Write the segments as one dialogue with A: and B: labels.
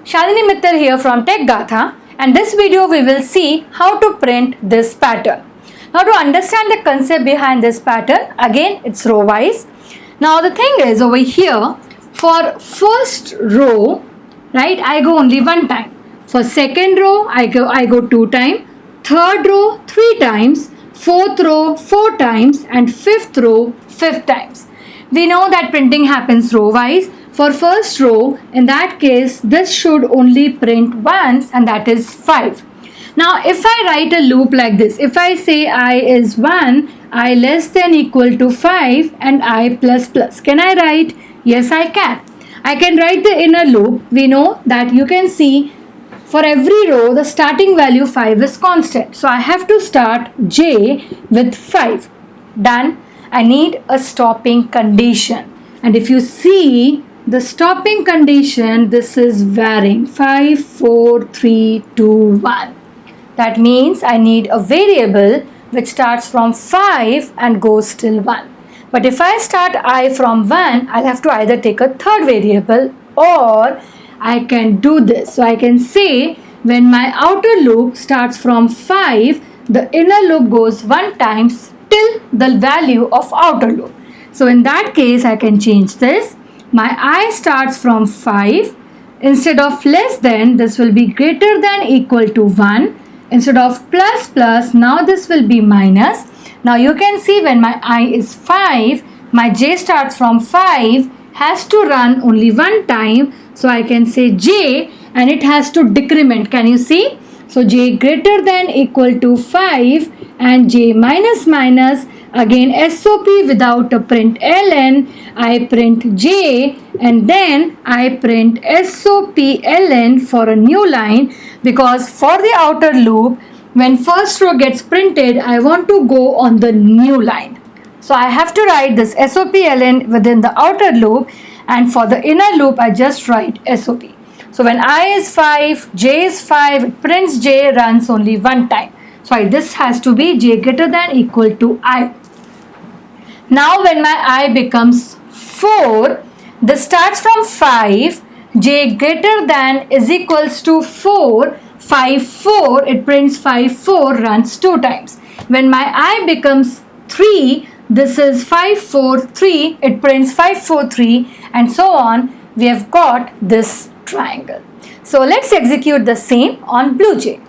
A: Shalini Mittal here from Tech Gatha, and this video we will see how to print this pattern. Now to understand the concept behind this pattern, again it's row wise. Now the thing is over here, for first row, right, I go only one time. For second row, I go two times. Third row, three times. Fourth row, four times. And fifth row, fifth times. We know that printing happens row wise. For first row, in that case, this should only print once, and that is 5. Now, if I write a loop like this, if I say I is 1, I less than equal to 5, and I plus plus. Can I write? Yes, I can. I can write the inner loop. We know that you can see for every row, the starting value 5 is constant. So, I have to start j with 5. Done. I need a stopping condition. And if you see, the stopping condition, this is varying 5, 4, 3, 2, 1. That means I need a variable which starts from 5 and goes till 1. But if I start I from 1, I'll have to either take a third variable or I can do this. So I can say when my outer loop starts from 5, the inner loop goes 1 times till the value of outer loop. So in that case, I can change this. My I starts from 5. Instead of less than, this will be greater than equal to 1. Instead of plus plus, now this will be minus. Now you can see when my I is 5, my j starts from 5, has to run only one time. So I can say j and it has to decrement. Can you see? So j greater than equal to 5 and j minus minus. Again SOP without a print ln, I print j and then I print SOP ln for a new line, because for the outer loop, when first row gets printed, I want to go on the new line. So I have to write this SOP ln within the outer loop, and for the inner loop I just write SOP. So when I is 5, j is 5, it prints j, runs only one time. Sorry, this has to be j greater than equal to I. Now when my I becomes 4, this starts from 5, j greater than is equals to 4, 5, 4, it prints 5, 4, runs 2 times. When my I becomes 3, this is 5, 4, 3, it prints 5, 4, 3, and so on. We have got this triangle. So let's execute the same on BlueJ.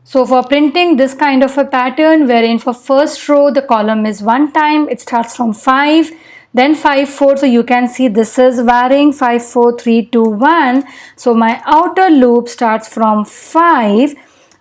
A: So for printing this kind of a pattern, wherein for first row the column is one time, it starts from 5, then 5, 4, so you can see this is varying 5, 4, 3, 2, 1. So my outer loop starts from 5.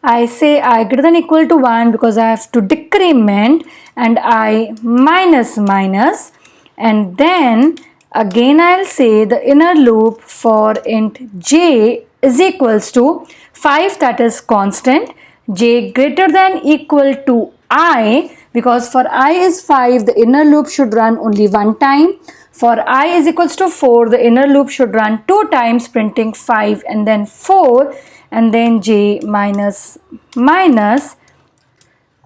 A: I say I greater than equal to 1 because I have to decrement, and I minus minus, and then again I'll say the inner loop for int j is equals to 5, that is constant, j greater than equal to I, because for I is 5, the inner loop should run only one time. For I is equals to 4, the inner loop should run 2 times, printing 5 and then 4, and then j minus minus,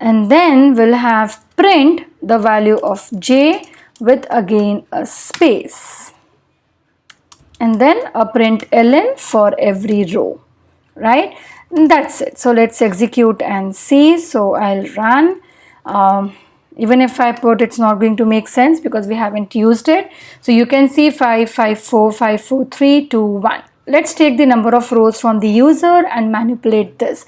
A: and then we'll have print the value of j with again a space, and then a print ln for every row, right? And that's it. So let's execute and see. So I'll run. Even if I put, it's not going to make sense because we haven't used it. So you can see 5, 5, 4, 5, 4, 3, 2, 1. Let's take the number of rows from the user and manipulate this.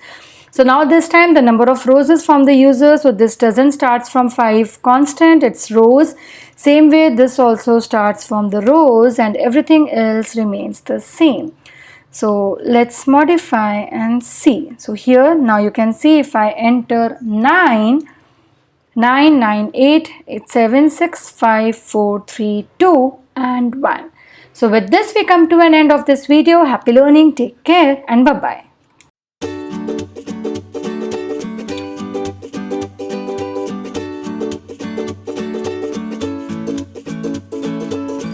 A: So now this time the number of rows is from the user. So this doesn't start from 5 constant, it's rows. Same way this also starts from the rows, and everything else remains the same. So let's modify and see. So here now you can see if I enter 9, 9, 9, 8, 8, 7, 6, 5, 4, 3, 2 and 1. So with this we come to an end of this video. Happy learning, take care and bye-bye.